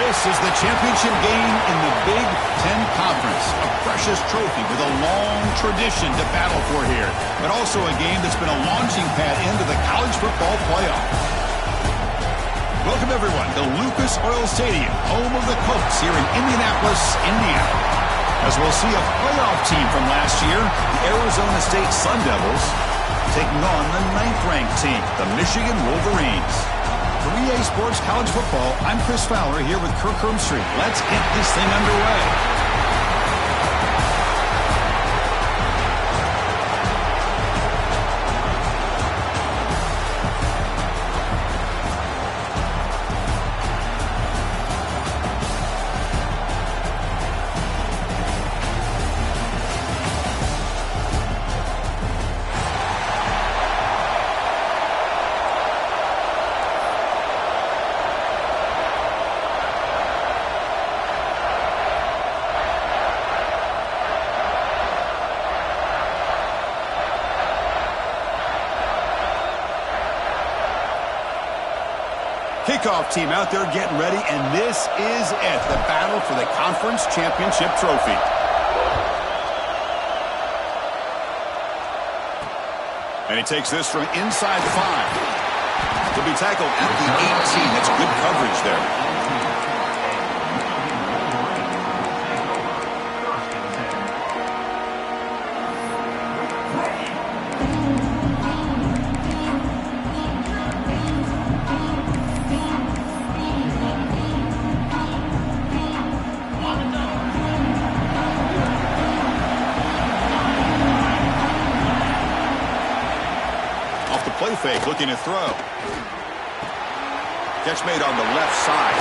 This is the championship game in the Big Ten Conference. A precious trophy with a long tradition to battle for here. But also a game that's been a launching pad into the college football playoff. Welcome, everyone, to Lucas Oil Stadium, home of the Colts here in Indianapolis, Indiana. As we'll see a playoff team from last year, the Arizona State Sun Devils, taking on the 9th-ranked team, the Michigan Wolverines. For EA Sports College Football, I'm Chris Fowler here with Kirk Hermstreet. Let's get this thing underway. Kickoff team out there getting ready, and this is it, the battle for the conference championship trophy. And he takes this from inside the 5. He'll be tackled at the 18. That's good coverage there. Play fake, looking to throw. Catch made on the left side.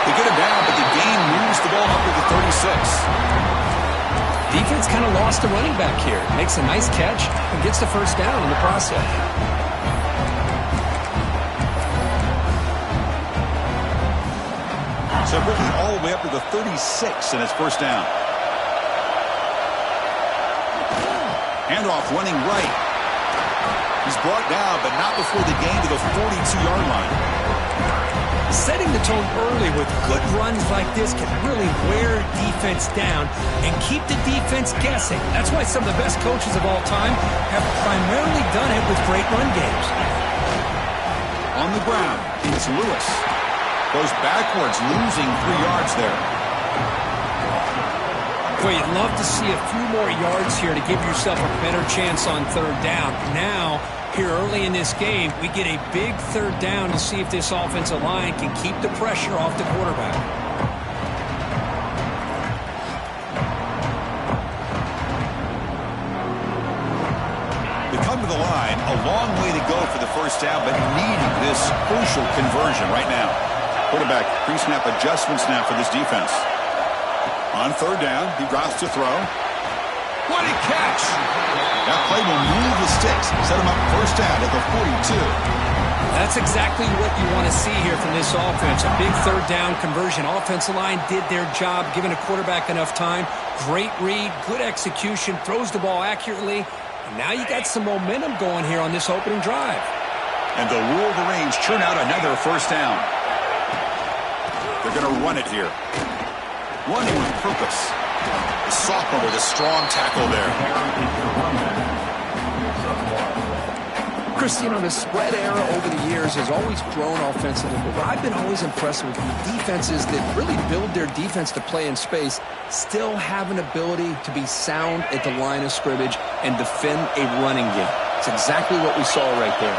They get him down, but the gain moves the ball up to the 36. Defense kind of lost the running back here. Makes a nice catch and gets the first down in the process. So bringing all the way up to the 36 and it's first down. Handoff running right. He's brought down, but not before the gain to the 42-yard line. Setting the tone early with good runs like this can really wear defense down and keep the defense guessing. That's why some of the best coaches of all time have primarily done it with great run games. On the ground, it's Lewis. Goes backwards, losing 3 yards there. Boy, you'd love to see a few more yards here to give yourself a better chance on third down. Now, here early in this game, we get a big third down to see if this offensive line can keep the pressure off the quarterback. They come to the line, a long way to go for the first down, but needing this crucial conversion right now. Quarterback pre-snap adjustments now for this defense. On third down, he drops to throw. What a catch! That play will move the sticks, set him up first down at the 42. That's exactly what you want to see here from this offense. A big third down conversion. Offensive line did their job, giving a quarterback enough time. Great read, good execution, throws the ball accurately. And now you got some momentum going here on this opening drive. And the Wolverines churn out another first down. They're going to run it here. Running with purpose. The sophomore with a strong tackle there. Chris, you know, the spread era over the years has always grown offensively, but what I've been always impressed with the defenses that really build their defense to play in space still have an ability to be sound at the line of scrimmage and defend a running game. It's exactly what we saw right there.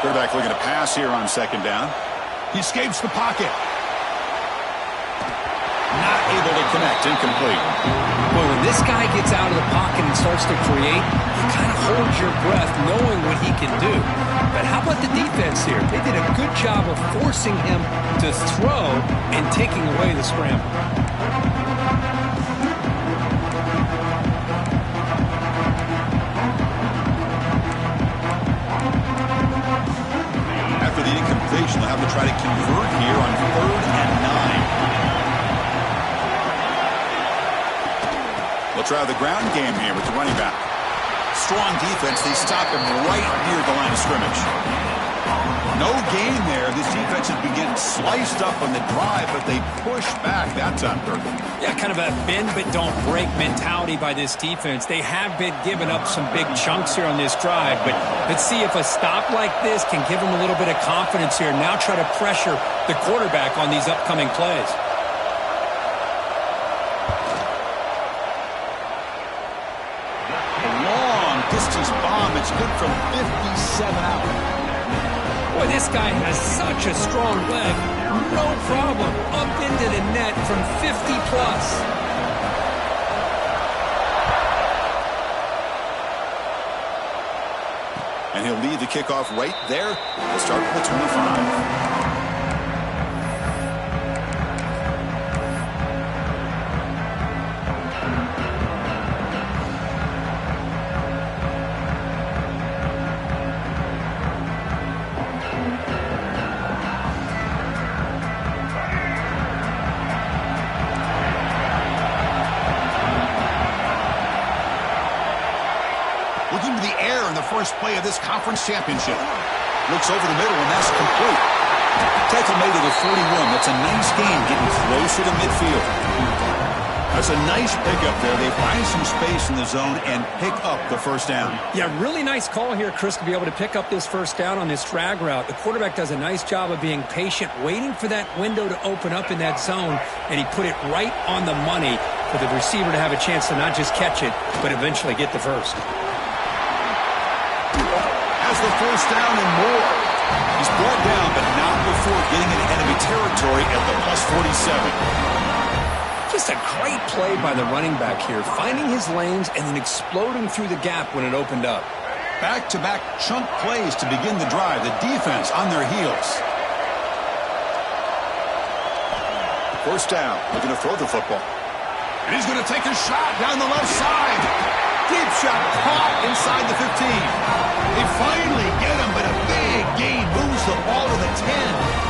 Quarterback looking to pass here on second down. He escapes the pocket. Not able to connect, incomplete. Well, when this guy gets out of the pocket and starts to create, you kind of hold your breath knowing what he can do. But how about the defense here? They did a good job of forcing him to throw and taking away the scramble. After the incompletion, they'll have to try to convert here on 3rd and 9. They'll try the ground game here with the running back. Strong defense. They stop him right near the line of scrimmage. No gain there. This defense has been getting sliced up on the drive, but they push back that time, Kirk. Yeah, kind of a bend but don't break mentality by this defense. They have been giving up some big chunks here on this drive, but let's see if a stop like this can give them a little bit of confidence here. Now try to pressure the quarterback on these upcoming plays. A long distance bomb. It's good from 57 out. Boy, this guy has such a strong leg. No problem. Up into the net from 50 plus. And he'll lead the kickoff right there. We'll start with the 25. Looking to the air in the first play of this conference championship. Looks over the middle, and that's complete. Tackle made to the 41. That's a nice gain, getting closer to midfield. That's a nice pickup there. They find some space in the zone and pick up the first down. Yeah, really nice call here, Chris, to be able to pick up this first down on this drag route. The quarterback does a nice job of being patient, waiting for that window to open up in that zone, and he put it right on the money for the receiver to have a chance to not just catch it, but eventually get the first. Has the first down and more. He's brought down, but not before getting into enemy territory at the plus 47. Just a great play by the running back here, finding his lanes and then exploding through the gap when it opened up. Back-to-back chunk plays to begin the drive. The defense on their heels. First down, looking to throw the football. And he's going to take a shot down the left side. Deep shot caught inside the 15. They finally get him, but a big gain moves the ball to the 10.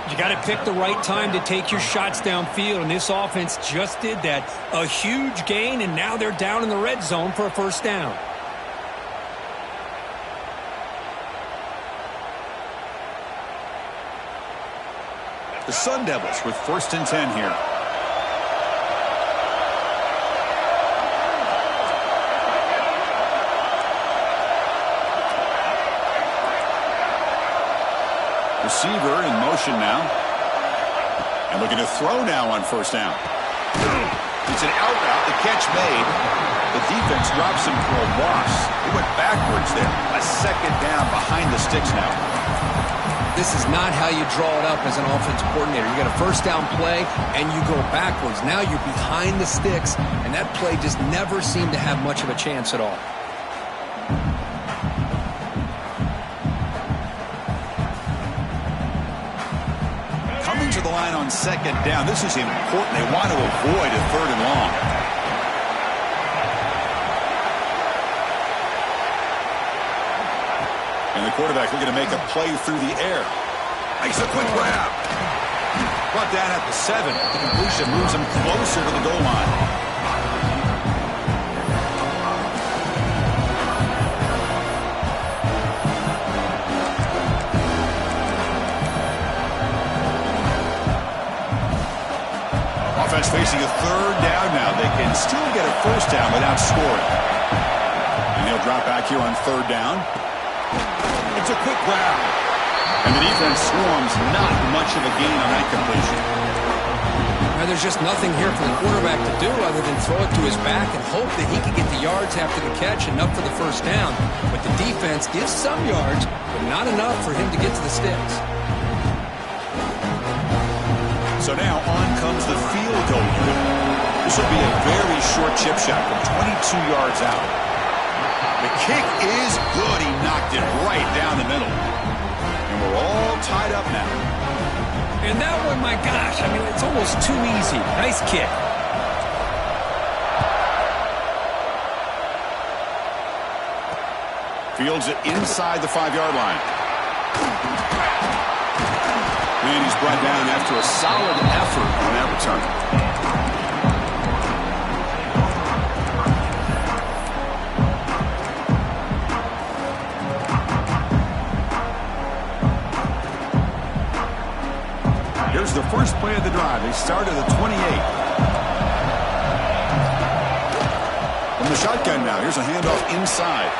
You got to pick the right time to take your shots downfield, and this offense just did that. A huge gain, and now they're down in the red zone for a first down. The Sun Devils with first and 10 here. Receiver in motion now. And looking to throw now on first down. It's an out route. The catch made. The defense drops him for a loss. He went backwards there. A second down behind the sticks now. This is not how you draw it up as an offensive coordinator. You got a first down play, and you go backwards. Now you're behind the sticks, and that play just never seemed to have much of a chance at all. To the line on second down. This is important. They want to avoid a third and long. And the quarterback looking to make a play through the air. Makes a quick grab. Brought down at the 7. The completion moves him closer to the goal line. Offense facing a third down now. They can still get a first down without scoring. And he'll drop back here on third down. It's a quick grab. And the defense swarms. Not much of a gain on that completion. Now, there's just nothing here for the quarterback to do other than throw it to his back and hope that he can get the yards after the catch, enough for the first down. But the defense gives some yards, but not enough for him to get to the sticks. So now on comes the field goal unit. This will be a very short chip shot from 22 yards out. The kick is good. He knocked it right down the middle. And we're all tied up now. And that one, my gosh, I mean, it's almost too easy. Nice kick. Fields it inside the 5-yard line. And he's brought down after a solid effort on that return. of the drive. They start at the 28. From the shotgun now. Here's a handoff inside.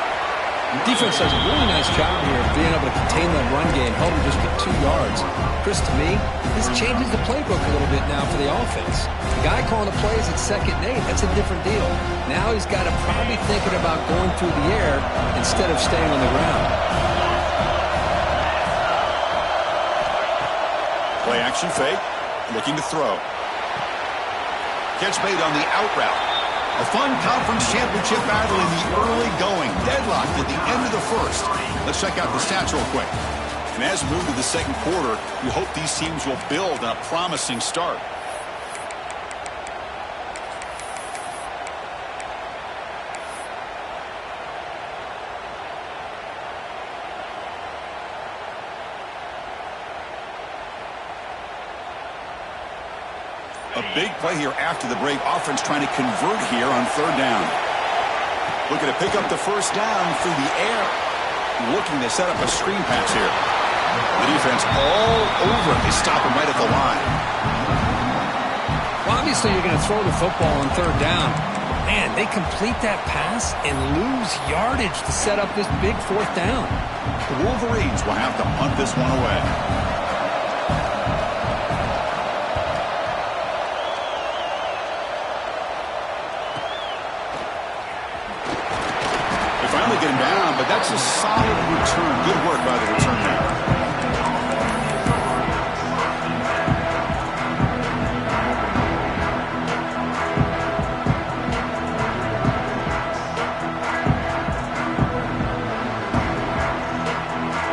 The defense does a really nice job here of being able to contain that run game, held him just to 2 yards. Chris, to me, this changes the playbook a little bit now for the offense. The guy calling the plays at 2nd and 8, that's a different deal. Now he's got to probably thinking about going through the air instead of staying on the ground. Play action fake, looking to throw. Catch made on the out route. A fun conference championship battle in the early going. Deadlocked at the end of the first. Let's check out the stats real quick. And as we move to the second quarter, we hope these teams will build on a promising start. A big play here after the break. Offense trying to convert here on 3rd down. Looking to pick up the first down through the air. Looking to set up a screen pass here. The defense all over. They stop him right at the line. Well, obviously you're going to throw the football on 3rd down. Man, they complete that pass and lose yardage to set up this big 4th down. The Wolverines will have to punt this one away. Get him down, but that's a solid return. Good work by the return man.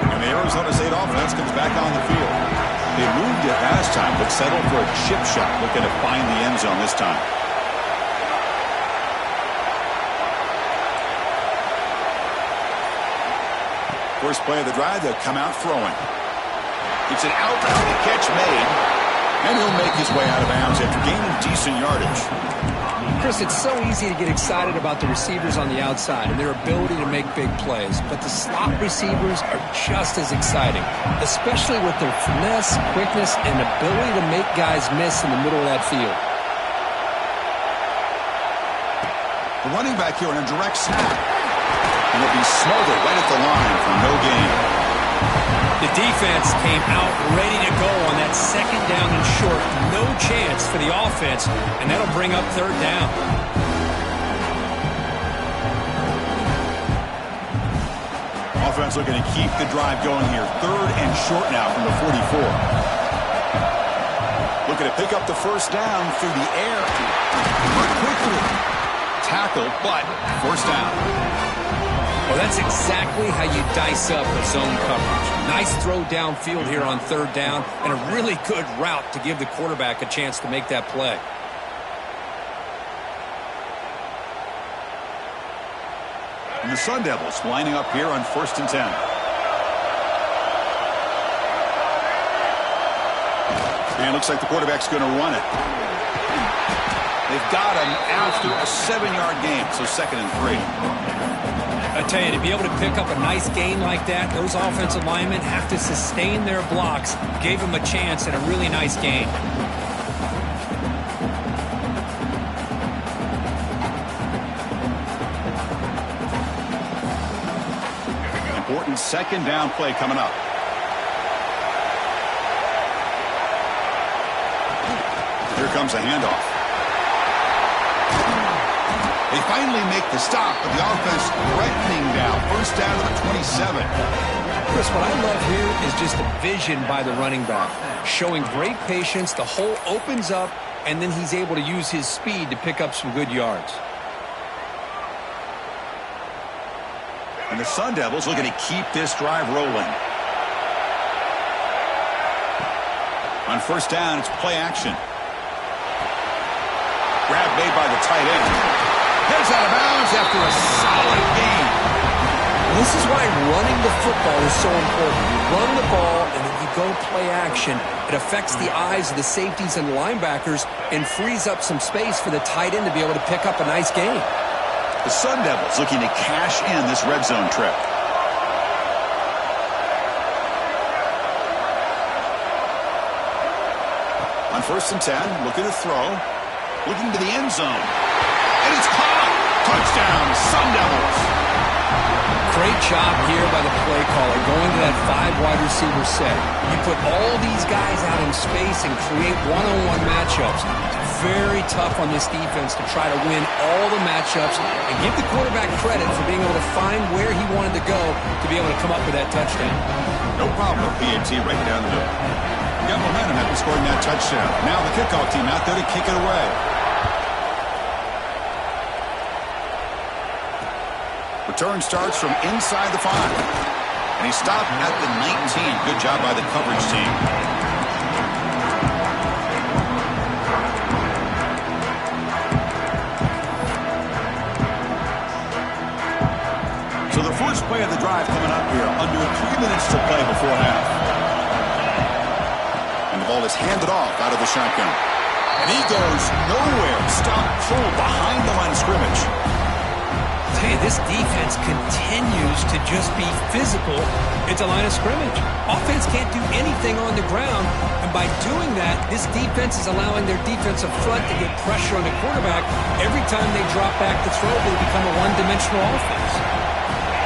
And the Arizona State offense comes back on the field. They moved it last time, but settled for a chip shot, looking to find the end zone this time. First play of the drive, they'll come out throwing. It's an out route, the catch made, and he'll make his way out of bounds after gaining decent yardage. Chris, it's so easy to get excited about the receivers on the outside and their ability to make big plays, but the slot receivers are just as exciting, especially with their finesse, quickness, and ability to make guys miss in the middle of that field. The running back here in a direct snap. And he'll be smothered right at the line for no gain. The defense came out ready to go on that 2nd down and short. No chance for the offense, and that'll bring up 3rd down. Offense looking to keep the drive going here. 3rd and short now from the 44. Looking to pick up the first down through the air. Quickly tackled, but first down. Well, that's exactly how you dice up a zone coverage. Nice throw downfield here on 3rd down, and a really good route to give the quarterback a chance to make that play. And the Sun Devils lining up here on 1st and 10. And it looks like the quarterback's going to run it. They've got him after a 7-yard gain, so 2nd and 3. I tell you, to be able to pick up a nice gain like that, those offensive linemen have to sustain their blocks. Gave them a chance and a really nice gain. Important 2nd down play coming up. Here comes a handoff. They finally make the stop, but the offense threatening now. First down to the 27. Chris, what I love here is just the vision by the running back. Showing great patience, the hole opens up, and then he's able to use his speed to pick up some good yards. And the Sun Devils looking to keep this drive rolling. On first down, it's play action. Grab made by the tight end. Heads out of bounds after a solid gain. This is why running the football is so important. You run the ball, and then you go play action. It affects the eyes of the safeties and the linebackers and frees up some space for the tight end to be able to pick up a nice gain. The Sun Devils looking to cash in this red zone trip. On first and 10, looking to throw, looking to the end zone. And it's caught! Touchdown, Sun Devils! Great job here by the play caller, going to that 5 wide receiver set. You put all these guys out in space and create one-on-one matchups. Very tough on this defense to try to win all the matchups and give the quarterback credit for being able to find where he wanted to go to be able to come up with that touchdown. No problem, PAT right down the middle. Got momentum after scoring that touchdown. Now the kickoff team out there to kick it away. Return starts from inside the 5. And he stopped at the 19. Good job by the coverage team. So the first play of the drive coming up here. Under 3 minutes to play before half. And the ball is handed off out of the shotgun. And he goes nowhere. Stop full behind the line of scrimmage. Hey, this defense continues to just be physical at the line of scrimmage. Offense can't do anything on the ground, and by doing that, this defense is allowing their defensive front to get pressure on the quarterback. Every time they drop back to throw, they become a one-dimensional offense.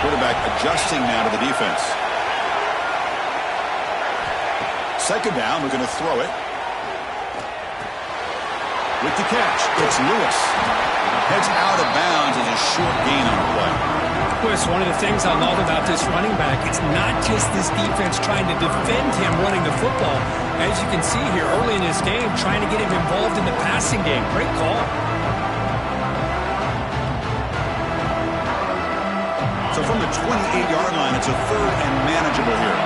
Quarterback adjusting now to the defense. Second down, we're going to throw it. With the catch, it's Lewis. Heads out of bounds as a short gain on the play. Chris, one of the things I love about this running back, it's not just this defense trying to defend him running the football. As you can see here early in this game, trying to get him involved in the passing game. Great call. So from the 28-yard line, it's a third and manageable here.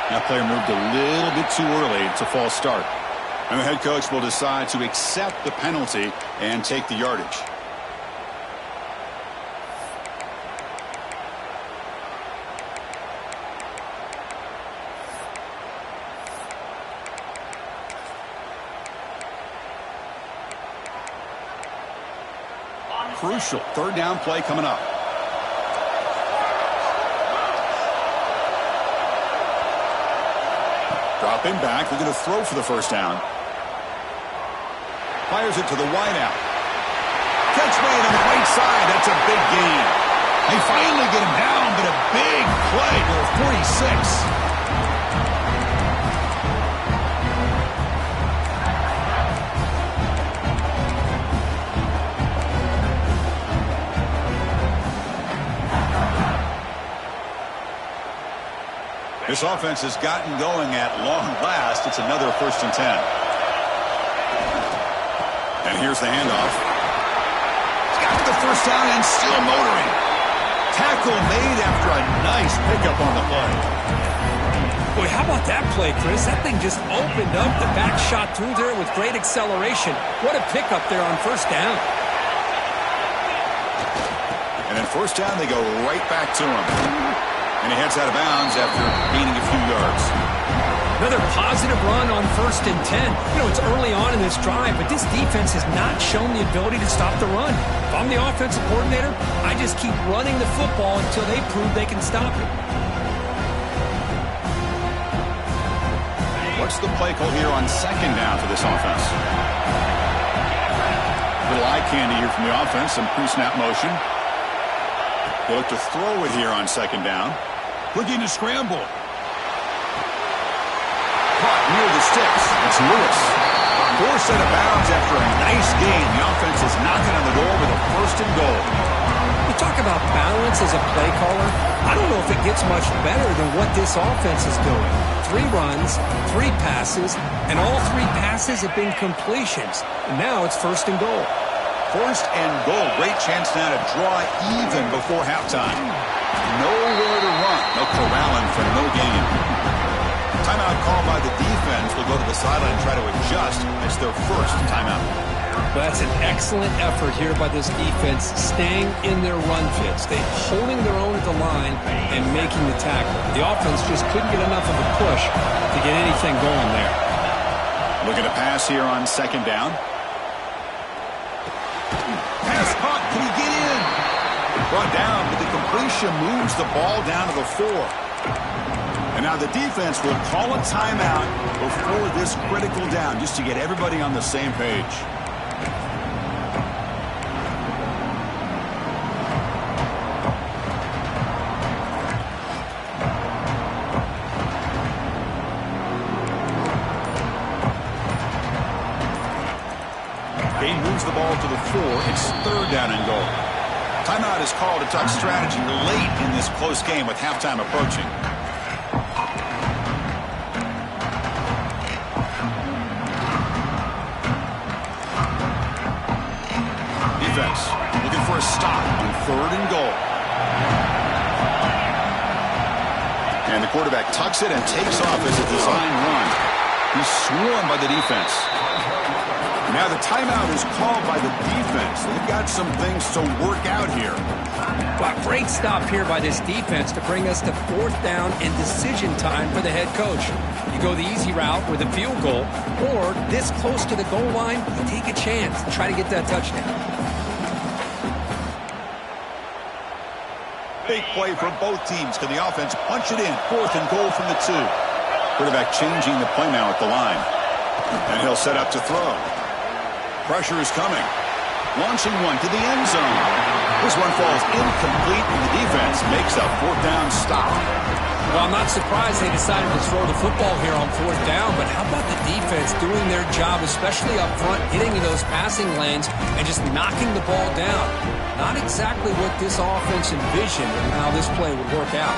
That player moved a little bit too early. It's a false start. And the head coach will decide to accept the penalty and take the yardage. Crucial third down play coming up. Dropping back, they're going to throw for the first down. Fires it to the wideout. Catch made on the right side. That's a big gain. They finally get him down, but a big play to 46. This offense has gotten going at long last. It's another first and 10. And here's the handoff. He's got the first down and still motoring. Tackle made after a nice pickup on the play. Boy, how about that play, Chris? That thing just opened up. The back shot through there with great acceleration. What a pickup there on first down. And then first down, they go right back to him. And he heads out of bounds after gaining a few yards. Another positive run on first and 10. You know, it's early on in this drive, but this defense has not shown the ability to stop the run. If I'm the offensive coordinator, I just keep running the football until they prove they can stop it. What's the play call here on second down for this offense? Little eye candy here from the offense, some pre-snap motion. They look to throw it here on second down. Looking to scramble. Caught near the sticks. It's Lewis. Forced out of bounds after a nice gain. The offense is knocking on the door with a first and goal. You talk about balance as a play caller. I don't know if it gets much better than what this offense is doing. 3 runs, 3 passes, and all 3 passes have been completions. And now it's first and goal. First and goal. Great chance now to draw even before halftime. Nowhere to run. No corralling for no gain. Timeout called by the defense. Will go to the sideline and try to adjust. It's their first timeout. Well, that's an excellent effort here by this defense, staying in their run fits. They're holding their own at the line and making the tackle. The offense just couldn't get enough of a push to get anything going there. Looking to pass here on second down. Brought down, but the completion moves the ball down to the 4. And now the defense will call a timeout before this critical down, just to get everybody on the same page. He moves the ball to the 4. It's 3rd down and goal. Timeout is called to talk strategy late in this close game with halftime approaching. Defense looking for a stop on 3rd and goal. And the quarterback tucks it and takes off as a design run. He's swarmed by the defense. Now the timeout is called by the defense. They've got some things to work out here. Well, great stop here by this defense to bring us to 4th down and decision time for the head coach. You go the easy route with a field goal, or this close to the goal line, you take a chance and try to get that touchdown. Big play for both teams. Can the offense punch it in? 4th and goal from the 2. Quarterback changing the play now at the line. And he'll set up to throw. Pressure is coming. Launching one to the end zone. This one falls incomplete, and the defense makes a 4th down stop. Well, I'm not surprised they decided to throw the football here on 4th down, but how about the defense doing their job, especially up front, hitting in those passing lanes and just knocking the ball down? Not exactly what this offense envisioned and how this play would work out.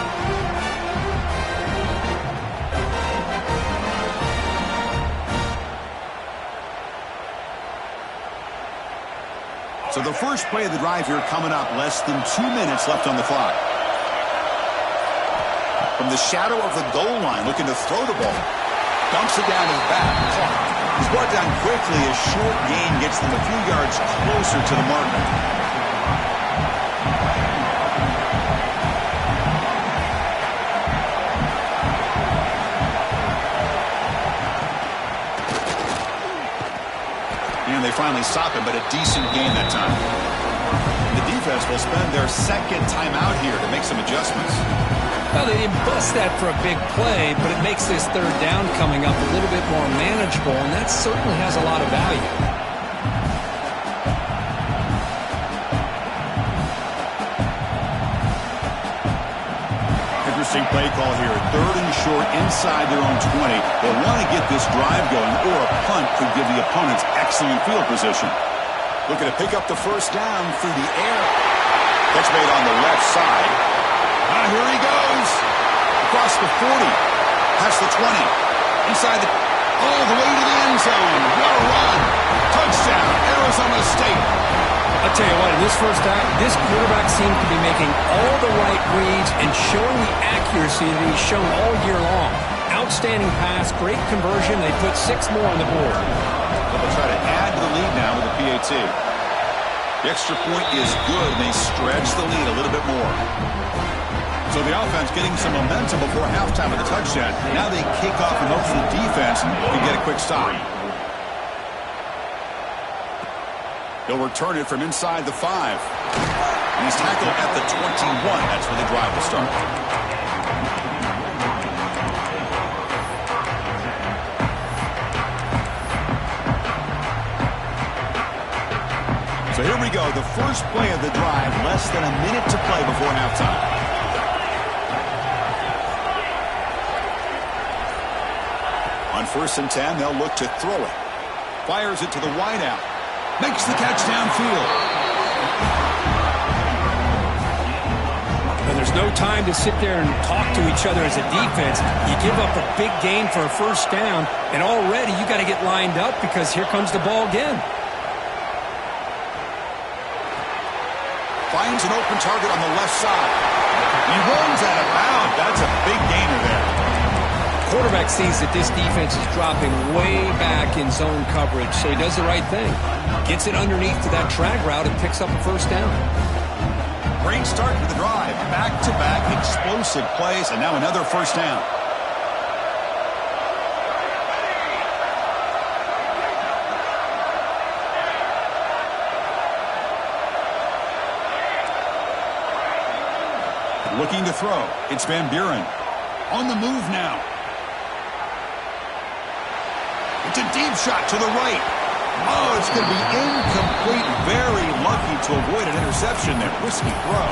So the first play of the drive here coming up, less than 2 minutes left on the clock. From the shadow of the goal line, looking to throw the ball. Dumps it down his back. He's brought down quickly. A short gain gets them a few yards closer to the marker. And they finally stop him, but a decent gain that time. The defense will spend their 2nd timeout here to make some adjustments. Well, they didn't bust that for a big play, but it makes this 3rd down coming up a little bit more manageable, and that certainly has a lot of value. Interesting play call here. 3rd and short inside their own 20. They want to get this drive going, or a punt could give the opponents excellent field position. Looking to pick up the 1st down through the air. Catch made on the left side. Here he goes. Across the 40. Past the 20. Inside the... all the way to the end zone. What a run. Touchdown, Arizona State. I'll tell you what, in this first half, this quarterback seems to be making all the right reads and showing the accuracy that he's shown all year long. Outstanding pass, great conversion. They put 6 more on the board. They'll try to add to the lead now with the PAT. The extra point is good, and they stretch the lead a little bit more. So the offense getting some momentum before halftime with a touchdown. Now they kick off in hopes the defense can get a quick stop. He'll return it from inside the 5. And he's tackled at the 21. That's where the drive will start. So here we go. The first play of the drive. Less than a minute to play before halftime. On 1st and 10, they'll look to throw it. Fires it to the wideout. Makes the catch downfield. And there's no time to sit there and talk to each other as a defense. You give up a big gain for a 1st down, and already you got to get lined up because here comes the ball again. Finds an open target on the left side. He runs out of bounds. That's a big gainer there. Quarterback sees that this defense is dropping way back in zone coverage, so he does the right thing. Gets it underneath to that drag route and picks up a 1st down. Great start to the drive. Back-to-back explosive plays, and now another 1st down. Looking to throw. It's Van Buren. On the move now. It's a deep shot to the right. Oh, it's going to be incomplete. Very lucky to avoid an interception there. Risky throw.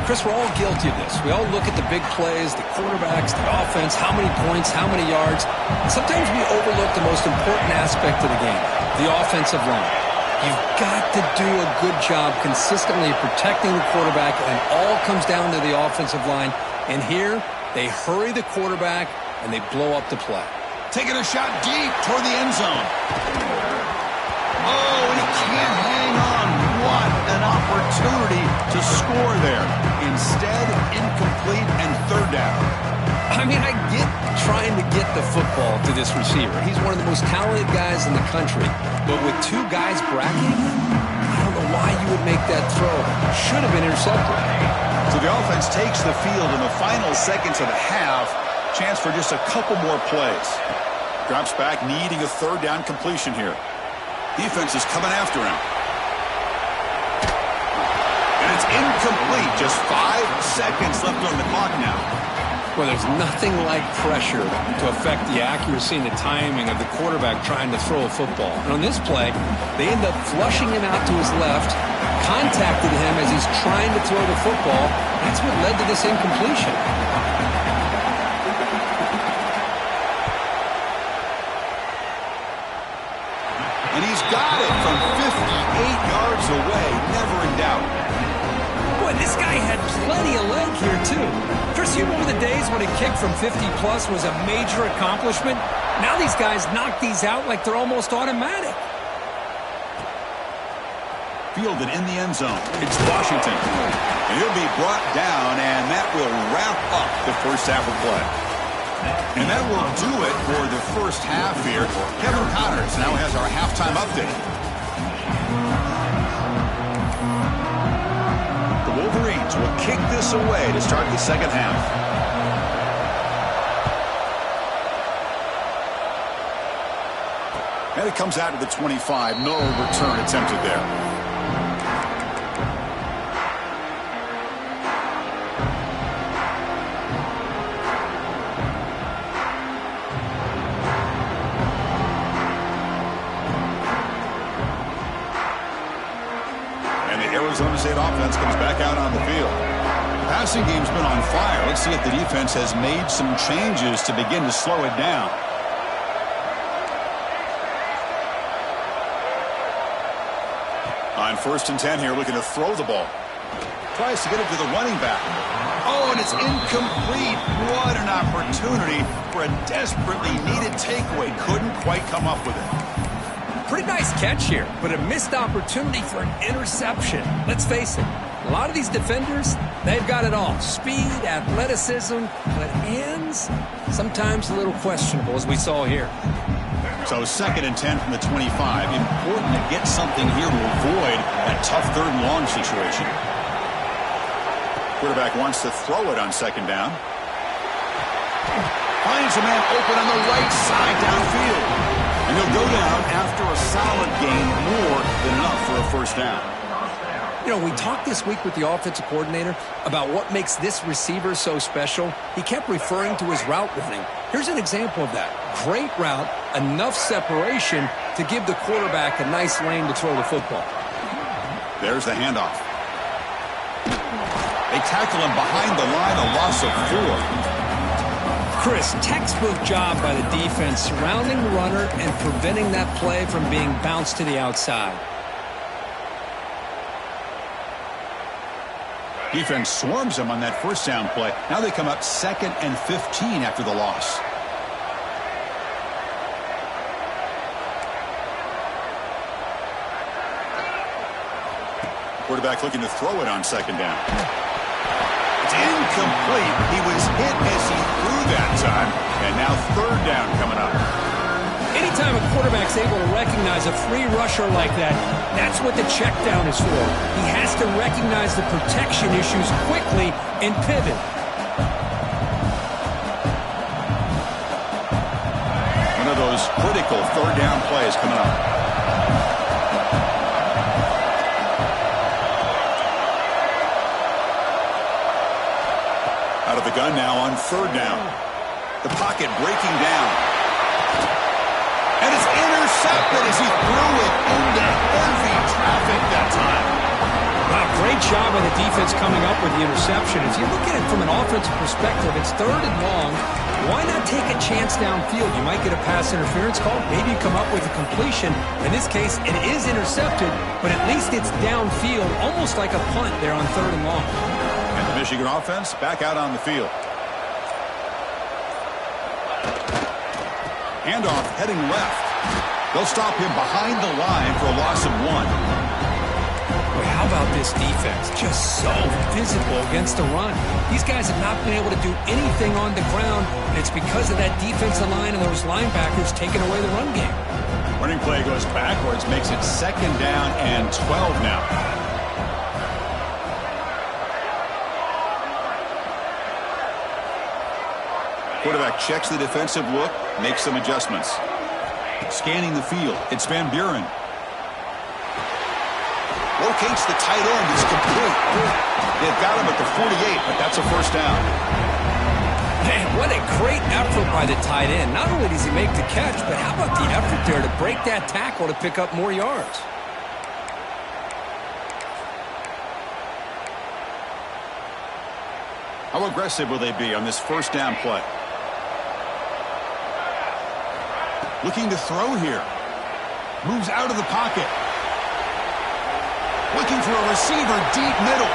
Chris, we're all guilty of this. We all look at the big plays, the quarterbacks, the offense, how many points, how many yards. And sometimes we overlook the most important aspect of the game, the offensive line. You've got to do a good job consistently protecting the quarterback, and it all comes down to the offensive line. And here, they hurry the quarterback, and they blow up the play. Taking a shot deep toward the end zone. Oh, and he can't hang on. What an opportunity to score there. Instead, incomplete and third down. I mean, I get trying to get the football to this receiver. He's one of the most talented guys in the country. But with two guys bracketing him, I don't know why you would make that throw. Should have been intercepted. So the offense takes the field in the final seconds of the half. Chance for just a couple more plays. Drops back, needing a third down completion here. Defense is coming after him. And it's incomplete. Just 5 seconds left on the clock now. Well, there's nothing like pressure to affect the accuracy and the timing of the quarterback trying to throw a football. And on this play, they end up flushing him out to his left, contacted him as he's trying to throw the football. That's what led to this incompletion. And he's got it from 58 yards away. Never in doubt. Boy, this guy had plenty of leg here, too. Chris, you remember the days when a kick from 50-plus was a major accomplishment? Now these guys knock these out like they're almost automatic. Fielded in the end zone. It's Washington. And he'll be brought down, and that will wrap up the first half of play. And that will do it for the first half here. Kevin Connors now has our halftime update. The Wolverines will kick this away to start the second half. And it comes out to the 25. No return attempted there. Arizona State offense comes back out on the field. The passing game's been on fire. Let's see if the defense has made some changes to begin to slow it down. On 1st and 10 here, looking to throw the ball. Tries to get it to the running back. Oh, and it's incomplete. What an opportunity for a desperately needed takeaway. Couldn't quite come up with it. Pretty nice catch here, but a missed opportunity for an interception. Let's face it, a lot of these defenders, they've got it all. Speed, athleticism, but hands, sometimes a little questionable, as we saw here. So 2nd and 10 from the 25. Important to get something here to avoid that tough 3rd and long situation. Quarterback wants to throw it on 2nd down. Finds a man open on the right side downfield. And he'll go down after a solid gain, more than enough for a first down. You know, we talked this week with the offensive coordinator about what makes this receiver so special. He kept referring to his route running. Here's an example of that. Great route, enough separation to give the quarterback a nice lane to throw the football. There's the handoff. They tackle him behind the line, a loss of 4. Chris, textbook job by the defense surrounding the runner and preventing that play from being bounced to the outside. Defense swarms him on that first down play. Now they come up 2nd and 15 after the loss. Quarterback looking to throw it on 2nd down. It's incomplete. He was hit as he threw that time. And now 3rd down coming up. Anytime a quarterback's able to recognize a free rusher like that, that's what the check down is for. He has to recognize the protection issues quickly and pivot. One of those critical 3rd down plays coming up. Out of the gun now on third down. The pocket breaking down. And it's intercepted as he threw it into heavy traffic that time. Wow, great job by the defense coming up with the interception. If you look at it from an offensive perspective, it's third and long. Why not take a chance downfield? You might get a pass interference call. Maybe you come up with a completion. In this case, it is intercepted, but at least it's downfield, almost like a punt there on third and long. And the Michigan offense back out on the field. Handoff heading left. They'll stop him behind the line for a loss of 1. Boy, how about this defense? Just so physical against the run. These guys have not been able to do anything on the ground, and it's because of that defensive line and those linebackers taking away the run game. Running play goes backwards, makes it second down and 12 now. Quarterback checks the defensive look, makes some adjustments. Scanning the field, it's Van Buren. Locates the tight end, it's complete. They've got him at the 48, but that's a first down. Man, what a great effort by the tight end. Not only does he make the catch, but how about the effort there to break that tackle to pick up more yards? How aggressive will they be on this first down play? Looking to throw here. Moves out of the pocket. Looking for a receiver deep middle.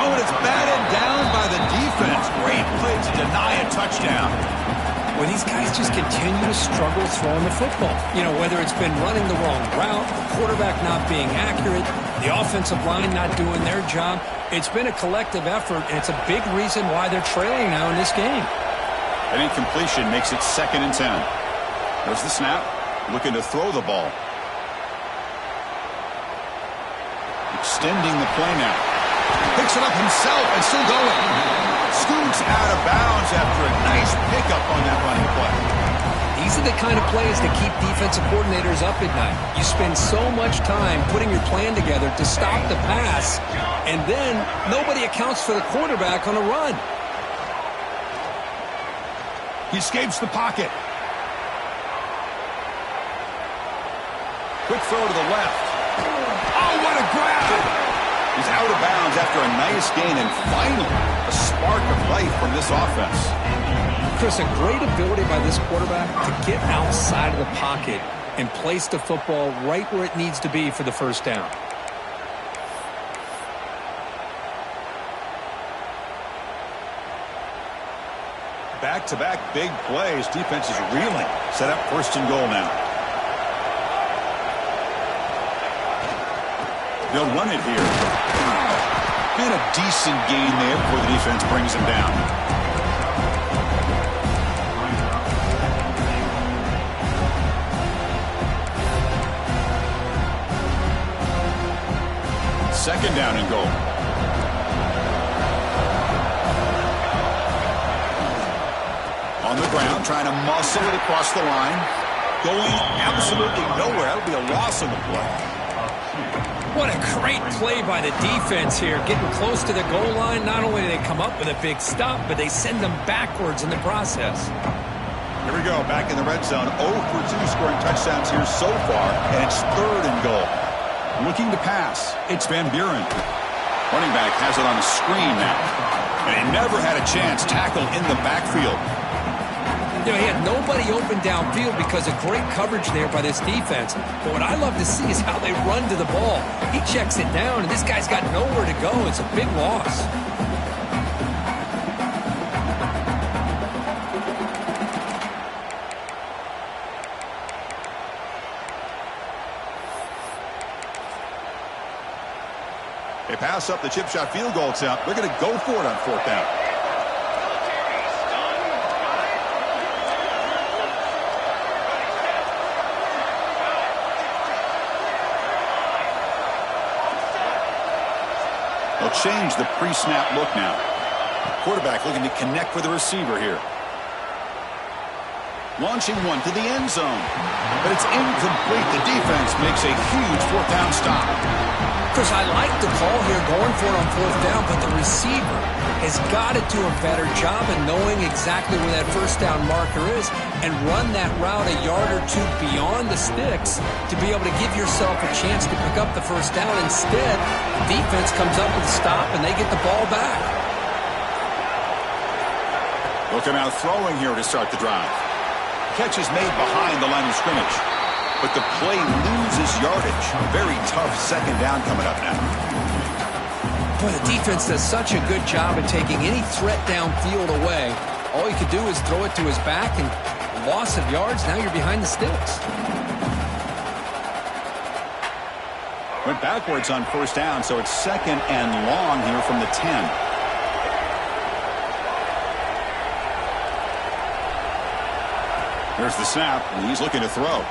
Oh, and it's batted down by the defense. Great play to deny a touchdown. Well, these guys just continue to struggle throwing the football. You know, whether it's been running the wrong route, the quarterback not being accurate, the offensive line not doing their job. It's been a collective effort, and it's a big reason why they're trailing now in this game. An incompletion makes it 2nd and 10. There's the snap. Looking to throw the ball. Extending the play now. Picks it up himself and still going. Scoots out of bounds after a nice pickup on that running play. These are the kind of plays that keep defensive coordinators up at night. You spend so much time putting your plan together to stop the pass, and then nobody accounts for the quarterback on a run. He escapes the pocket. Quick throw to the left. Oh, what a grab! He's out of bounds after a nice gain, and finally, a spark of life from this offense. Chris, a great ability by this quarterback to get outside of the pocket and place the football right where it needs to be for the first down. Back-to-back big plays. Defense is reeling. Set up 1st and goal now. They'll run it here. And a decent gain there before the defense brings him down. Second down and goal. On the ground, trying to muscle it across the line. Going absolutely nowhere. That'll be a loss on the play. What a great play by the defense here. Getting close to the goal line, not only do they come up with a big stop, but they send them backwards in the process. Here we go, back in the red zone. 0 for 2 scoring touchdowns here so far, and it's 3rd and goal. Looking to pass, it's Van Buren. Running back has it on the screen now. And he never had a chance. Tackle in the backfield. You know, he had nobody open downfield because of great coverage there by this defense. But what I love to see is how they run to the ball. He checks it down, and this guy's got nowhere to go. It's a big loss. They pass up the chip shot field goal attempt. They're going to go for it on 4th down. They'll change the pre-snap look now. Quarterback looking to connect with the receiver here. launching one to the end zone. But it's incomplete. The defense makes a huge fourth-down stop. Chris, I like the call here going for it on fourth down, but the receiver has got to do a better job of knowing exactly where that first down marker is and run that route a yard or two beyond the sticks to be able to give yourself a chance to pick up the first down. Instead, the defense comes up with a stop and they get the ball back. Looking out throwing here to start the drive. Catch is made behind the line of scrimmage, but the play loses yardage. Very tough second down coming up now. Boy, the defense does such a good job of taking any threat downfield away. All you could do is throw it to his back, and loss of yards, now you're behind the sticks. Went backwards on first down, so it's second and long here from the 10. There's the snap, and he's looking to throw.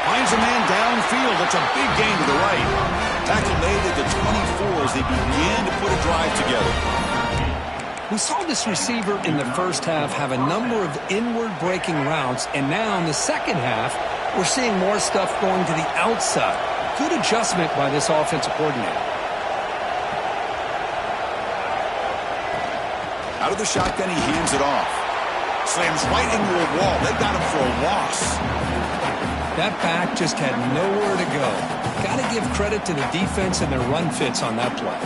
Finds a man downfield. That's a big gain to the right. Tackle made at the 24 as they began to put a drive together. We saw this receiver in the first half have a number of inward breaking routes, and now in the second half, we're seeing more stuff going to the outside. Good adjustment by this offensive coordinator. Out of the shotgun, he hands it off. Slams right into a wall. They got him for a loss. That back just had nowhere to go. Got to give credit to the defense and their run fits on that play.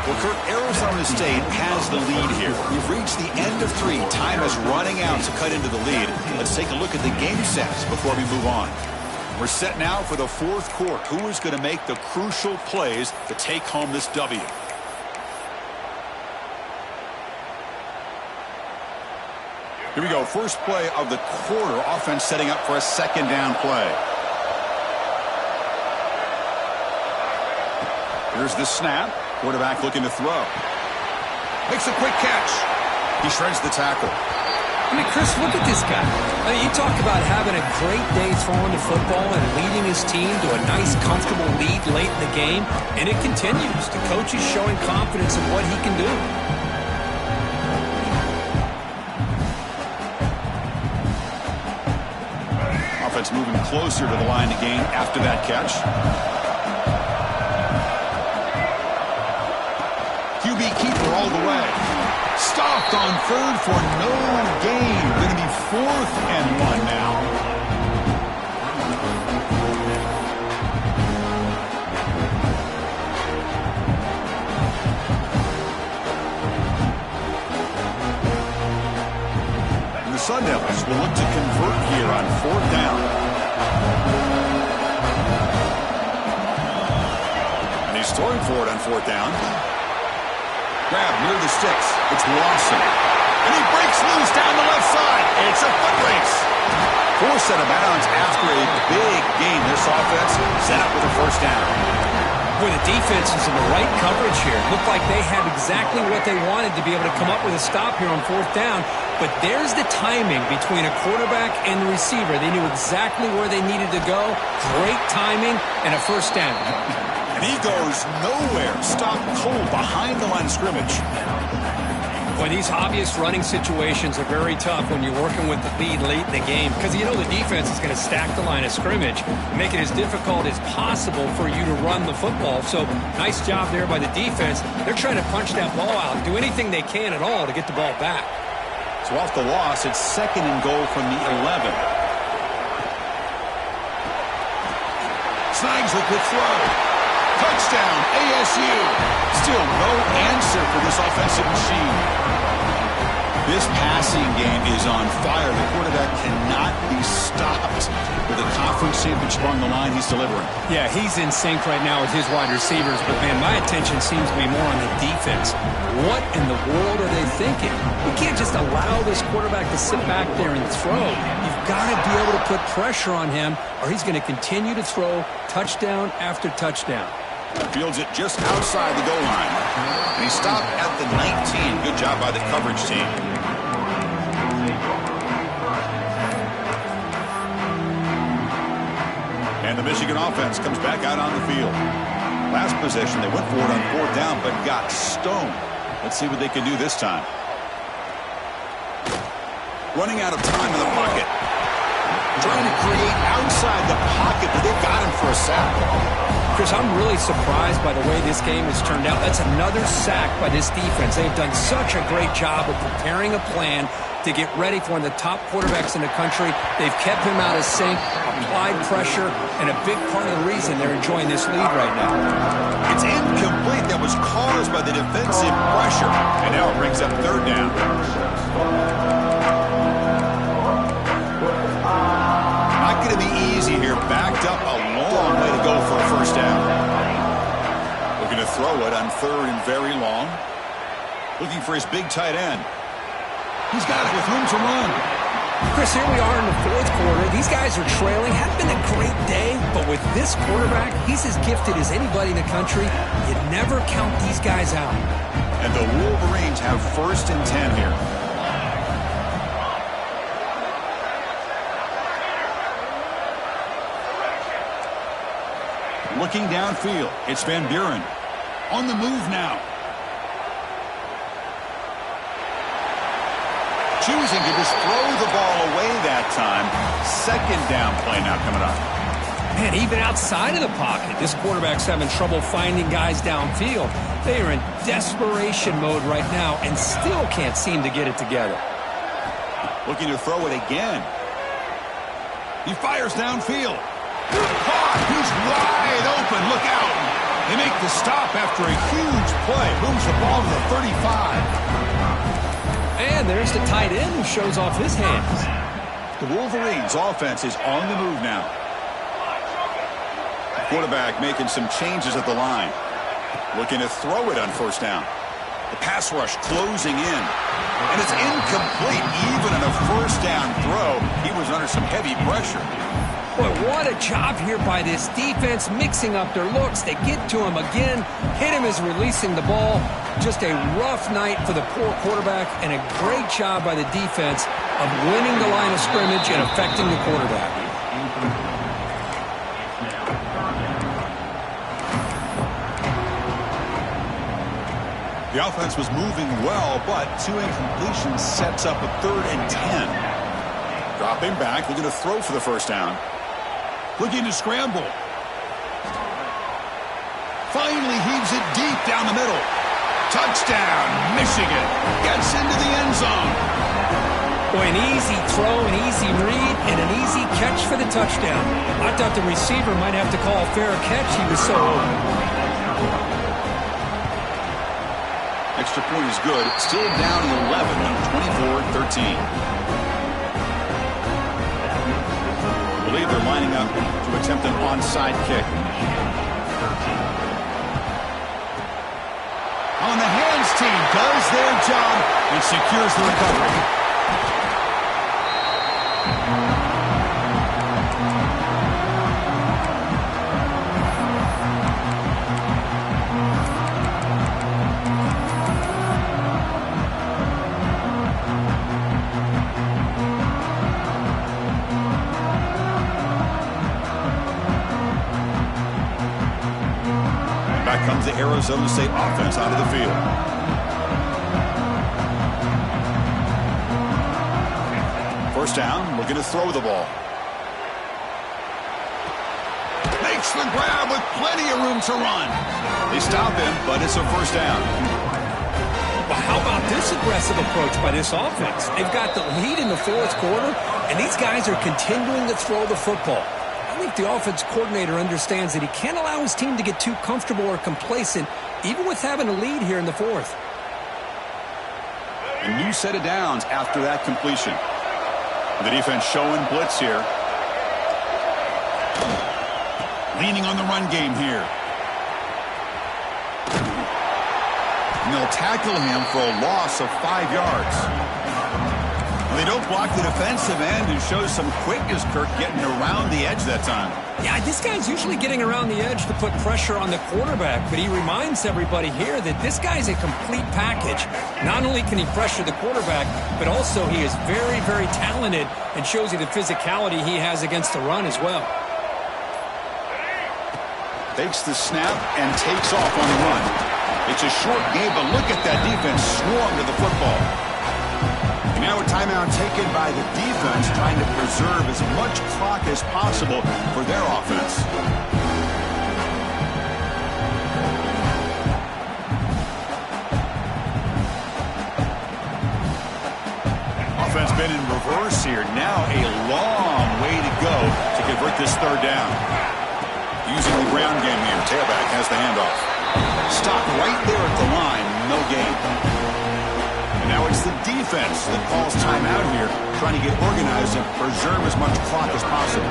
Well, Kurt, Arizona State has the lead here. We've reached the end of 3. Time is running out to cut into the lead. Let's take a look at the game sets before we move on. We're set now for the fourth quarter. Who is going to make the crucial plays to take home this W? Here we go. First play of the quarter. Offense setting up for a second down play. Here's the snap. Quarterback looking to throw. Makes a quick catch. He shreds the tackle. I mean, Chris, look at this guy. I mean, you talk about having a great day throwing the football and leading his team to a nice, comfortable lead late in the game, and it continues. The coach is showing confidence in what he can do. Offense moving closer to the line of game after that catch. QB keeper all the way. Stopped on third for no gain. Going to be 4th and 1 now. And the Sun Devils will look to convert here on 4th down. And he's throwing for it on 4th down. Grab near the sticks. It's Lawson. And he breaks loose down the left side. It's a foot race. Forced out of bounds after a big gain. This offense set up with a first down. Boy, the defense is in the right coverage here. Looked like they had exactly what they wanted to be able to come up with a stop here on 4th down. But there's the timing between a quarterback and the receiver. They knew exactly where they needed to go. Great timing and a first down. And he goes nowhere. Stopped cold behind the line of scrimmage. Boy, these obvious running situations are very tough when you're working with the lead late in the game because you know the defense is going to stack the line of scrimmage, make it as difficult as possible for you to run the football. So nice job there by the defense. They're trying to punch that ball out, do anything they can at all to get the ball back. So off the loss, it's 2nd and goal from the 11. Snags a quick throw. Touchdown, ASU. Still no answer for this offensive machine. This passing game is on fire. The quarterback cannot be stopped. With a conference championship on the line, he's delivering. Yeah, he's in sync right now with his wide receivers, but man, my attention seems to be more on the defense. What in the world are they thinking? We can't just allow this quarterback to sit back there and throw. You've got to be able to put pressure on him, or he's going to continue to throw touchdown after touchdown. Fields it just outside the goal line. And he stopped at the 19. Good job by the coverage team. And the Michigan offense comes back out on the field. Last possession, they went for it on 4th down, but got stoned. Let's see what they can do this time. Running out of time in the pocket. Trying to create outside the pocket, but they got him for a sack. Chris, I'm really surprised by the way this game has turned out. That's another sack by this defense. They've done such a great job of preparing a plan to get ready for one of the top quarterbacks in the country. They've kept him out of sync, applied pressure, and a big part of the reason they're enjoying this lead right now. It's incomplete. That was caused by the defensive pressure. And now it brings up 3rd down. Not going to be easy here. Backed up a long way to go for a 1st down. Looking to throw it on 3rd and very long. Looking for his big tight end. He's got it with room to run. Chris, here we are in the 4th quarter. These guys are trailing. Hasn't been a great day, but with this quarterback, he's as gifted as anybody in the country. You never count these guys out. And the Wolverines have 1st and 10 here. Looking downfield, it's Van Buren. On the move now. Choosing to just throw the ball away that time. 2nd down play now coming up. Man, even outside of the pocket, this quarterback's having trouble finding guys downfield. They are in desperation mode right now and still can't seem to get it together. Looking to throw it again. He fires downfield. Caught. He's wide open. Look out. They make the stop after a huge play. Moves the ball to the 35. And there's the tight end who shows off his hands. The Wolverines' offense is on the move now. The quarterback making some changes at the line. Looking to throw it on 1st down. The pass rush closing in. And it's incomplete. Even on a 1st down throw, he was under some heavy pressure. Boy, what a job here by this defense, mixing up their looks. They get to him again, hit him as releasing the ball. Just a rough night for the poor quarterback, and a great job by the defense of winning the line of scrimmage and affecting the quarterback. The offense was moving well, but 2 incompletions sets up a 3rd and 10. Dropping back, looking to throw for the 1st down. Looking to scramble. Finally heaves it deep down the middle. Touchdown, Michigan. Gets into the end zone. Boy, an easy throw, an easy read, and an easy catch for the touchdown. I thought the receiver might have to call a fair catch. He was so open. Extra point is good. Still down 11, 24-13. I believe they're lining up to attempt an onside kick. On the hands team does their job and secures the recovery. Back comes the Arizona State offense out of the field. First down, looking to throw the ball. Makes the grab with plenty of room to run. They stop him, but it's a 1st down. Well, how about this aggressive approach by this offense? They've got the lead in the 4th quarter, and these guys are continuing to throw the football. I think the offense coordinator understands that he can't allow his team to get too comfortable or complacent, even with having a lead here in the 4th. A new set of downs after that completion. The defense showing blitz here. Leaning on the run game here. And they'll tackle him for a loss of 5 yards. They don't block the defensive end and show some quickness, Kirk, getting around the edge that time. Yeah, this guy's usually getting around the edge to put pressure on the quarterback, but he reminds everybody here that this guy's a complete package. Not only can he pressure the quarterback, but also he is very, very talented and shows you the physicality he has against the run as well. Takes the snap and takes off on the run. It's a short game, but look at that defense swarm to the football. And now a timeout taken by the defense, trying to preserve as much clock as possible for their offense. Offense been in reverse here. Now a long way to go to convert this third down. Using the ground game here. Tailback has the handoff. Stop right there at the line. No gain. And now it's the defense that calls timeout here, trying to get organized and preserve as much clock as possible.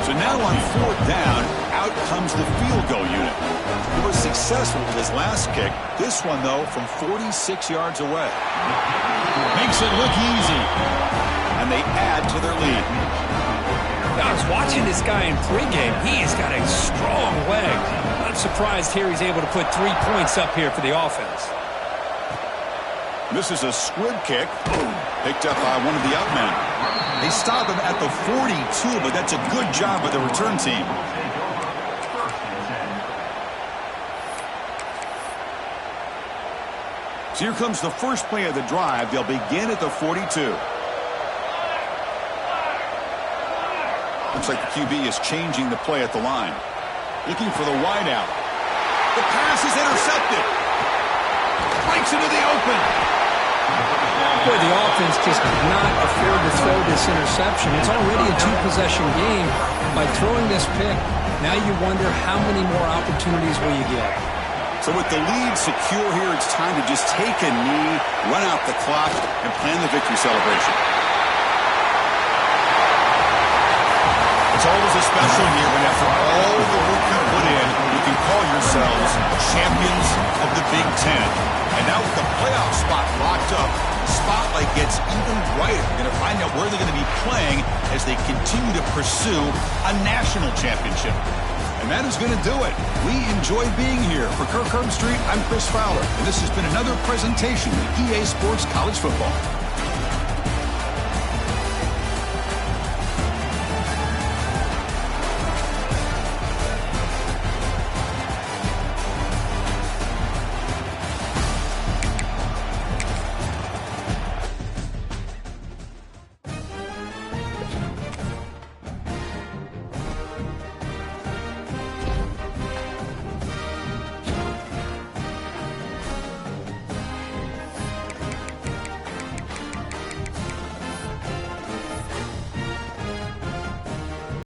So now on fourth down, out comes the field goal unit. He was successful with his last kick. This one, though, from 46 yards away. Makes it look easy. And they add to their lead. I was watching this guy in pregame. He has got a strong leg. I'm surprised here he's able to put 3 points up here for the offense. This is a squib kick. Picked up by one of the outmen. They stop him at the 42, but that's a good job by the return team. So here comes the first play of the drive. They'll begin at the 42. Looks like the QB is changing the play at the line. Looking for the wideout. The pass is intercepted. Breaks into the open. Boy, the offense just could not afford to throw this interception. It's already a two-possession game. By throwing this pick, now you wonder how many more opportunities will you get. So with the lead secure here, it's time to just take a knee, run out the clock, and plan the victory celebration. It's always a special year when after all the work you put in, you can call yourselves champions of the Big Ten. And now with the playoff spot locked up, the spotlight gets even brighter. We're going to find out where they're going to be playing as they continue to pursue a national championship. And that is going to do it. We enjoy being here. For Kirk Herbstreit, I'm Chris Fowler. And this has been another presentation of EA Sports College Football.